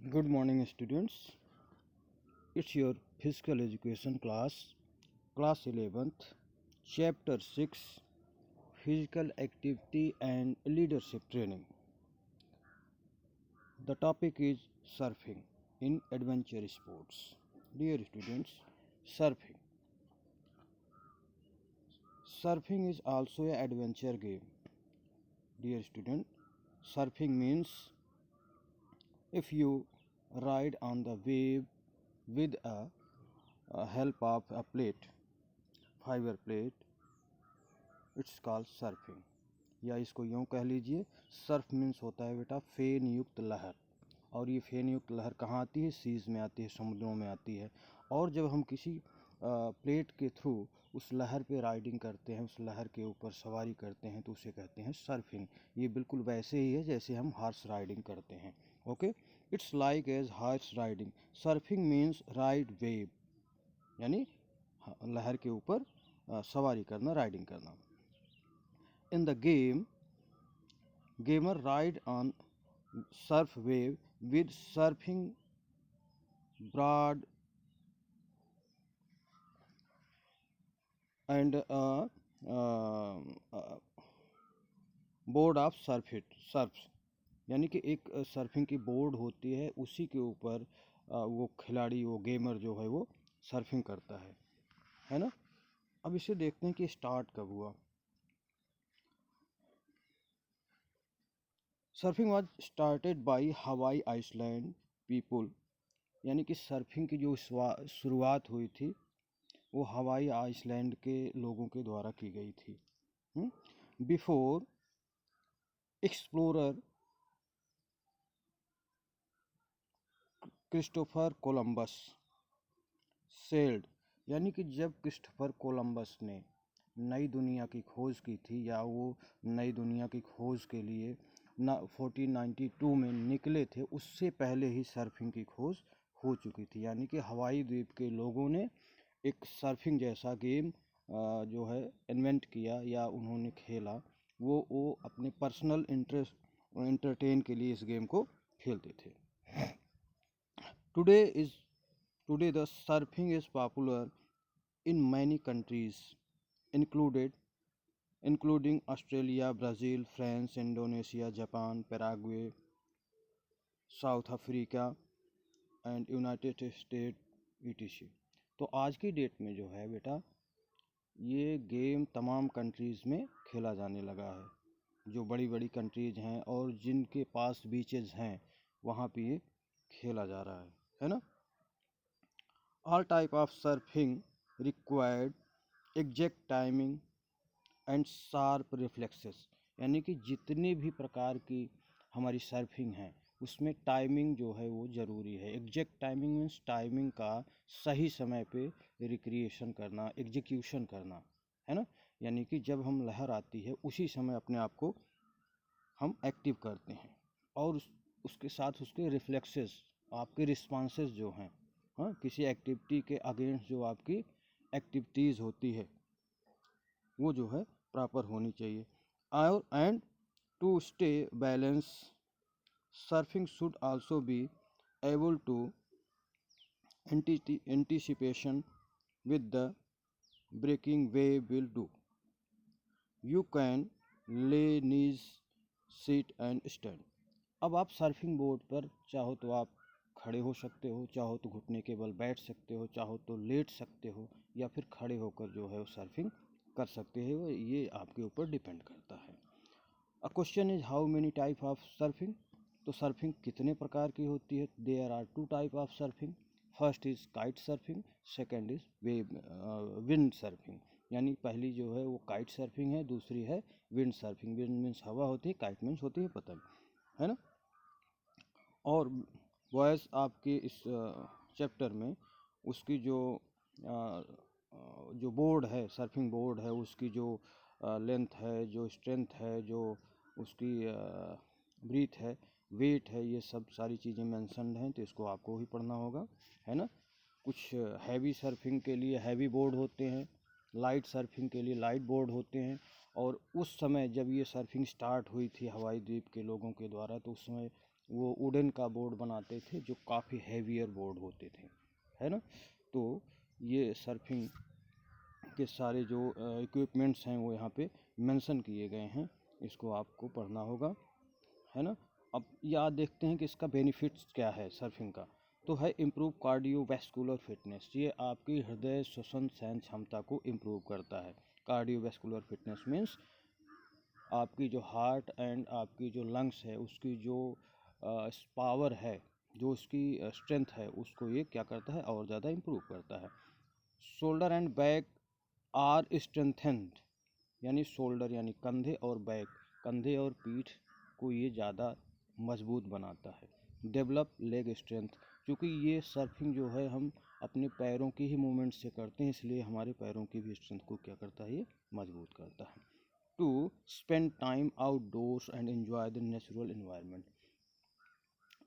Good morning, students. It's your physical education class, class 11th, chapter 6, physical activity and leadership training. The topic is surfing in adventure sports. Dear students, surfing. Surfing is also an adventure game. Dear student, surfing means if you ride on the wave with a help of a plate, fibre plate, it's called surfing. या इसको यूँ कह लीजिए, Surf means होता है बेटा फेन युक्त लहर। और ये फेन युक्त लहर कहाँ आती है? सीज में आती है, समुद्रों में आती है। और जब हम किसी प्लेट के थ्रू उस लहर पे राइडिंग करते हैं, उस लहर के ऊपर सवारी करते हैं, तो उसे कहते हैं सर्फिंग। ये बिल्कुल वैसे ही है जैसे हम हॉर्स राइडिंग करते हैं। Okay, it's like as horse riding. Surfing means ride wave, यानी लहर के ऊपर सवारी करना, राइडिंग करना। In the game, gamer ride on surf wave with surfing broad and board of surfs, यानी कि एक सर्फिंग की बोर्ड होती है, उसी के ऊपर वो खिलाड़ी, वो गेमर जो है वो सर्फिंग करता है ना। अब इसे देखते हैं कि स्टार्ट कब हुआ। सर्फिंग वाज स्टार्टेड बाय हवाई आइसलैंड पीपुल, यानी कि सर्फिंग की जो शुरुआत हुई थी वो हवाई आइसलैंड के लोगों के द्वारा की गई थी। Before explorer Christopher Columbus sailed, यानी कि जब क्रिस्टोफर कोलंबस ने नई दुनिया की खोज की थी, या वो नई दुनिया की खोज के लिए 1492 में निकले थे, उससे पहले ही सर्फिंग की खोज हो चुकी थी। यानी कि हवाई द्वीप के लोगों ने एक सर्फिंग जैसा गेम जो है इन्वेंट किया, या उन्होंने खेला। वो अपने पर्सनल इंटरटेन के लिए इस गेम को खेलते थे। Today the surfing is popular in many countries, including Australia, Brazil, France, Indonesia, Japan, Paraguay, South Africa and United States etc. तो आज की डेट में जो है बेटा, ये गेम तमाम कंट्रीज़ में खेला जाने लगा है। जो बड़ी बड़ी कंट्रीज़ हैं और जिनके पास बीचेस हैं, वहाँ पे ये खेला जा रहा है ना। All type of surfing required exact timing and sharp reflexes, यानी कि जितने भी प्रकार की हमारी सर्फिंग है उसमें टाइमिंग जो है वो ज़रूरी है। एग्जैक्ट टाइमिंग मीन्स टाइमिंग का सही समय पे रिक्रिएशन करना, एग्जीक्यूशन करना, है ना। यानी कि जब हम लहर आती है उसी समय अपने आप को हम एक्टिव करते हैं, और उसके साथ उसके रिफ्लेक्सेस, आपके रिस्पॉन्सेस जो हैं, हाँ, किसी एक्टिविटी के अगेंस्ट जो आपकी एक्टिविटीज़ होती है वो जो है प्रॉपर होनी चाहिए। और and to stay balance, surfing should also be able to anticipation with the breaking wave will do. You can lay knees seat and stand. अब आप सर्फिंग बोर्ड पर चाहो तो आप खड़े हो सकते हो, चाहो तो घुटने के बल बैठ सकते हो, चाहो तो लेट सकते हो, या फिर खड़े होकर जो है वो सर्फिंग कर सकते हो। ये आपके ऊपर डिपेंड करता है। A question is how many type of surfing. तो सर्फिंग कितने प्रकार की होती है? There are two type of surfing. First is kite surfing, second is wind surfing. यानी पहली जो है वो काइट सर्फिंग है, दूसरी है विंड सर्फिंग। विंड मीन्स हवा होती है, काइट मीन्स होती है पतंग, है ना। और बॉयज़ आपके इस चैप्टर में उसकी जो बोर्ड है, सर्फिंग बोर्ड है, उसकी जो लेंथ है, जो स्ट्रेंथ है, जो उसकी ब्रीथ है, वेट है, ये सब सारी चीज़ें मेंशन्ड हैं, तो इसको आपको ही पढ़ना होगा, है ना। कुछ हैवी सर्फिंग के लिए हैवी बोर्ड होते हैं, लाइट सर्फिंग के लिए लाइट बोर्ड होते हैं। और उस समय जब ये सर्फिंग स्टार्ट हुई थी हवाई द्वीप के लोगों के द्वारा, तो उस समय वो वुडन का बोर्ड बनाते थे जो काफ़ी हैवियर बोर्ड होते थे, है ना। तो ये सर्फिंग के सारे जो इक्विपमेंट्स हैं वो यहाँ पे मेंशन किए गए हैं, इसको आपको पढ़ना होगा, है ना। अब याद देखते हैं कि इसका बेनिफिट्स क्या है सर्फिंग का। तो है इम्प्रूव कार्डियोवैस्कुलर फिटनेस, ये आपकी हृदय श्वसन सहन क्षमता को इम्प्रूव करता है। कार्डियोवैस्कुलर फिटनेस मीन्स आपकी जो हार्ट एंड आपकी जो लंग्स है उसकी जो पावर है, जो उसकी स्ट्रेंथ है, उसको ये क्या करता है और ज़्यादा इम्प्रूव करता है। Shoulder and back are strengthened, यानी शोल्डर यानी कंधे और बैक, कंधे और पीठ को ये ज़्यादा मजबूत बनाता है। डेवलप लेग स्ट्रेंथ, क्योंकि ये सर्फिंग जो है हम अपने पैरों की ही मूवमेंट से करते हैं, इसलिए हमारे पैरों की भी स्ट्रेंथ को क्या करता है, ये मजबूत करता है। To spend time outdoors and enjoy the natural environment,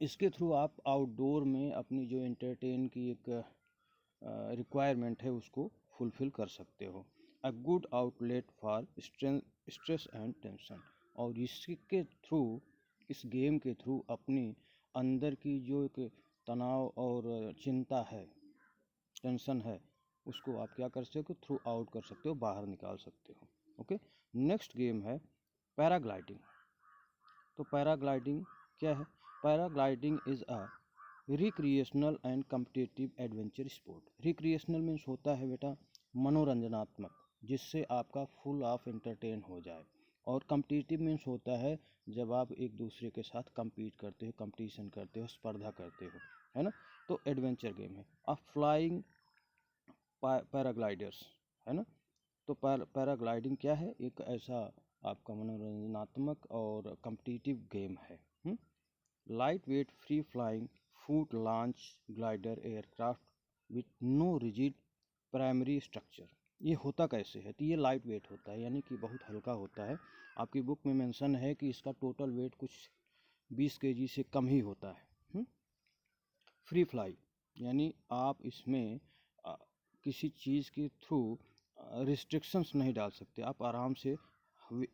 इसके थ्रू आप आउटडोर में अपनी जो एंटरटेन की एक रिक्वायरमेंट है उसको फुलफ़िल कर सकते हो। A good outlet for stress and tension, और इसके थ्रू, इस गेम के थ्रू अपनी अंदर की जो एक तनाव और चिंता है, टेंशन है, उसको आप क्या कर सकते हो, थ्रू आउट कर सकते हो, बाहर निकाल सकते हो। ओके, नेक्स्ट गेम है पैराग्लाइडिंग। तो पैराग्लाइडिंग क्या है? Paragliding is a recreational and competitive adventure sport. Recreational means होता है बेटा मनोरंजनात्मक, जिससे आपका फुल ऑफ एंटरटेन हो जाए, और कम्पिटिटिव मीन्स होता है जब आप एक दूसरे के साथ compete करते हो, कंपटीशन करते हो, स्पर्धा करते हो, है ना। तो एडवेंचर गेम है। अब फ्लाइंग पैराग्लाइडर्स, है ना। तो पैराग्लाइडिंग क्या है? एक ऐसा आपका मनोरंजनात्मक और कम्पिटिटिव गेम है। Light weight free flying foot launch glider aircraft with no rigid primary structure. ये होता कैसे है? तो ये लाइट वेट होता है, यानी कि बहुत हल्का होता है। आपकी बुक में मेंशन है कि इसका टोटल वेट कुछ 20 kg से कम ही होता है। फ्री फ्लाई यानी आप इसमें किसी चीज़ के थ्रू रिस्ट्रिक्शंस नहीं डाल सकते, आप आराम से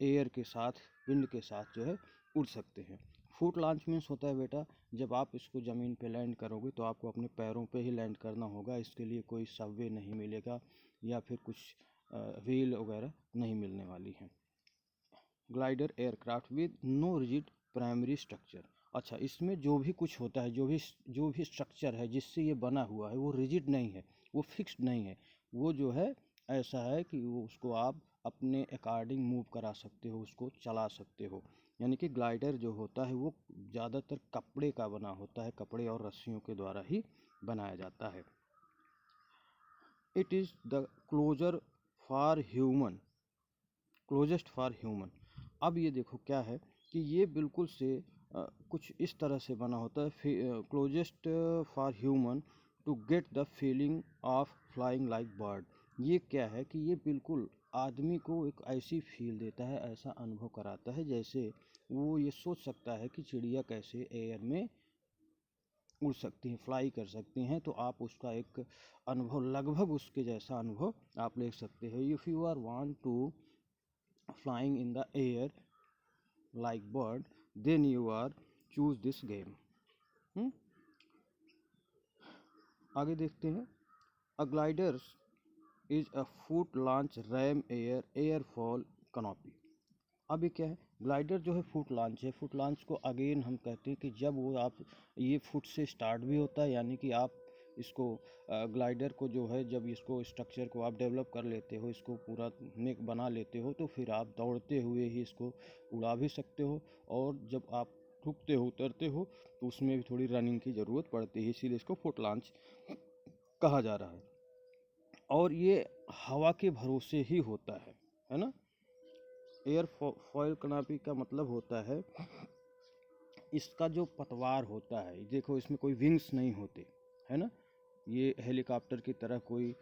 एयर के साथ, विंड के साथ जो है उड़ सकते हैं। फुट लॉन्च मीन्स होता है बेटा जब आप इसको ज़मीन पे लैंड करोगे तो आपको अपने पैरों पे ही लैंड करना होगा, इसके लिए कोई सबवे नहीं मिलेगा या फिर कुछ व्हील वगैरह नहीं मिलने वाली हैं। Glider aircraft with no rigid primary structure. अच्छा, इसमें जो भी कुछ होता है, जो भी स्ट्रक्चर है जिससे ये बना हुआ है वो रिजिड नहीं है, वो फिक्स्ड नहीं है, वो जो है ऐसा है कि वो उसको आप अपने अकॉर्डिंग मूव करा सकते हो, उसको चला सकते हो। यानी कि ग्लाइडर जो होता है वो ज़्यादातर कपड़े का बना होता है, कपड़े और रस्सियों के द्वारा ही बनाया जाता है। It is the closer for human, closest for human. अब ये देखो क्या है कि ये बिल्कुल से कुछ इस तरह से बना होता है, closest for human to get the feeling of flying like bird. ये क्या है कि ये बिल्कुल आदमी को एक ऐसी फील देता है, ऐसा अनुभव कराता है जैसे वो ये सोच सकता है कि चिड़िया कैसे एयर में उड़ सकती हैं, फ्लाई कर सकती हैं। तो आप उसका एक अनुभव, लगभग उसके जैसा अनुभव आप ले सकते हो। If you are want to flying in the air like bird, then you are choose this game. आगे देखते हैं। A gliders is a foot launch ram air airfoil canopy. अब ये क्या है? ग्लाइडर जो है फुट लॉन्च है। फुट लॉन्च को अगेन हम कहते हैं कि जब वो आप ये फुट से स्टार्ट भी होता है, यानी कि आप इसको ग्लाइडर को जो है जब इसको स्ट्रक्चर को आप डेवलप कर लेते हो, इसको पूरा नेक बना लेते हो, तो फिर आप दौड़ते हुए ही इसको उड़ा भी सकते हो, और जब आप रुकते हो, उतरते हो, तो उसमें भी थोड़ी रनिंग की ज़रूरत पड़ती है, इसीलिए इसको फुट लॉन्च कहा जा रहा है। और ये हवा के भरोसे ही होता है ना। एयर फॉयल कनापी का मतलब होता है इसका जो पतवार होता है, देखो इसमें कोई विंग्स नहीं होते, है ना। ये हेलीकॉप्टर की तरह कोई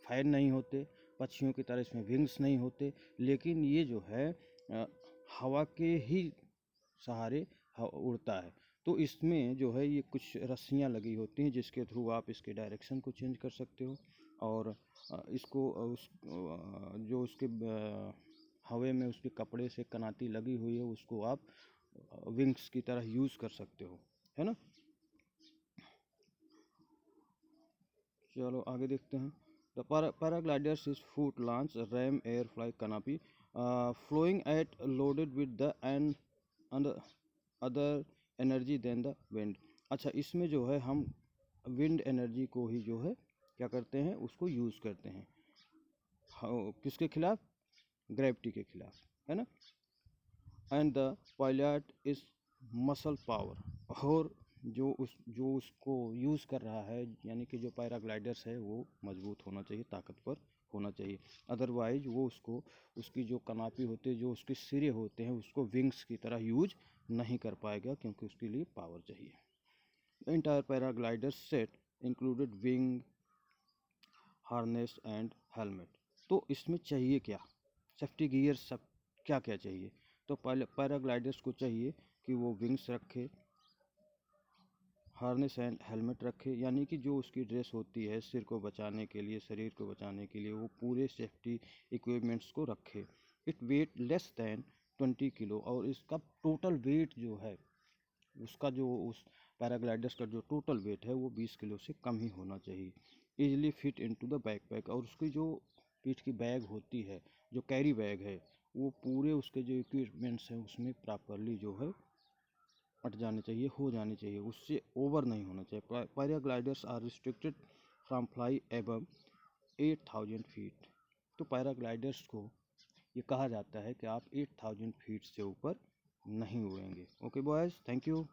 फैन नहीं होते, पक्षियों की तरह इसमें विंग्स नहीं होते, लेकिन ये जो है हवा के ही सहारे उड़ता है। तो इसमें जो है ये कुछ रस्सियाँ लगी होती हैं जिसके थ्रू आप इसके डायरेक्शन को चेंज कर सकते हो, और इसको जो उसके हवा में उसके कपड़े से कनाती लगी हुई है उसको आप विंग्स की तरह यूज़ कर सकते हो, है ना। चलो आगे देखते हैं। The paragliders is foot launch ram air fly canopy flowing at loaded with the and other energy then the wind. अच्छा, इसमें जो है हम विंड एनर्जी को ही जो है क्या करते हैं, उसको यूज़ करते हैं। किसके खिलाफ? ग्रेविटी के खिलाफ, है ना। And the pilot is muscle power, और जो उसको यूज़ कर रहा है, यानी कि जो पैराग्लाइडर्स है वो मजबूत होना चाहिए, ताकतवर होना चाहिए। अदरवाइज वो उसकी जो कनापी होती है, जो उसके सिरे होते हैं, उसको विंग्स की तरह यूज नहीं कर पाएगा, क्योंकि उसके लिए पावर चाहिए। Entire paraglider set included wing, harness and helmet. तो इसमें चाहिए क्या? सेफ्टी गियर सब क्या क्या चाहिए? तो पहले पैराग्लाइडर्स को चाहिए कि वो विंग्स रखे, हार्नेस एंड हेलमेट रखे, यानी कि जो उसकी ड्रेस होती है सिर को बचाने के लिए, शरीर को बचाने के लिए, वो पूरे सेफ्टी इक्विपमेंट्स को रखे। It weight less than 20 kilo, और इसका टोटल वेट जो है, उसका जो उस पैराग्लाइडर्स का जो टोटल वेट है वो 20 किलो से कम ही होना चाहिए। Easily fit into the backpack, और उसकी जो पीठ की बैग होती है, जो कैरी बैग है, वो पूरे उसके जो इक्विपमेंट्स हैं उसमें प्रॉपरली जो है अट जाने चाहिए, हो जाने चाहिए, उससे ओवर नहीं होना चाहिए। Paragliders are restricted from fly above 8000 feet. तो पैराग्लाइडर्स को ये कहा जाता है कि आप 8000 फीट से ऊपर नहीं उड़ेंगे। Okay boys, thank you.